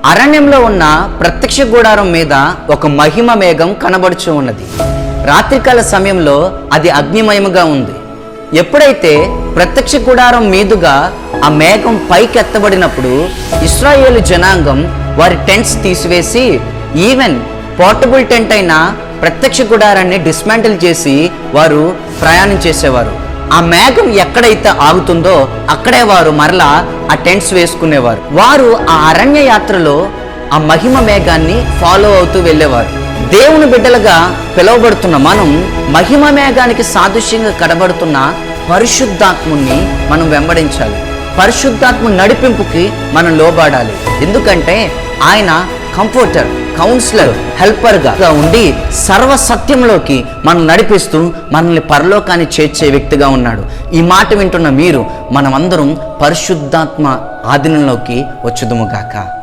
అరణ్యంలో ఉన్న ప్రత్యక్ష గుడారం మీద ఒక మహిమ మేఘం కనబడుచు ఉన్నది. రాత్రికాల సమయంలో అది అగ్నిమయముగా ఉంది. ఎప్పుడైతే ప్రత్యక్ష గుడారం మీదుగా ఆ మేఘం పైకెత్తబడినప్పుడు ఇశ్రాయేలు జనాంగం వారి టెంట్స్ తీసివేసి ఈవెన్ పోర్టబుల్ టెంట్ అయిన ప్రత్యక్ష గుడారాన్ని డిస్మాంటిల్ చేసి వారు ప్రయాణం చేసేవారు. ఆ మేఘం ఎక్కడైతే ఆగుతుందో అక్కడే వారు మరలా ఆ టెంట్స్ వేసుకునేవారు. వారు ఆ అరణ్య యాత్రలో ఆ మహిమ మేఘాన్ని ఫాలో అవుతూ వెళ్ళేవారు. దేవుని బిడ్డలుగా పిలువబడుతున్న మనం మహిమ మేఘానికి సాదృశ్యంగా కనబడుతున్న పరిశుద్ధాత్ముని మనం వెంబడించాలి. పరిశుద్ధాత్మ నడిపింపుకి మనం లోబడాలి. ఎందుకంటే ఆయన కంఫర్టర్, కౌన్సిలర్, హెల్పర్గా ఉండి సర్వసత్యంలోకి మనం నడిపిస్తూ మనల్ని పరలోకాన్ని చేర్చే వ్యక్తిగా ఉన్నాడు. ఈ మాట వింటున్న మీరు మనమందరం పరిశుద్ధాత్మ ఆధీనంలోకి వచ్చుదుముగాక.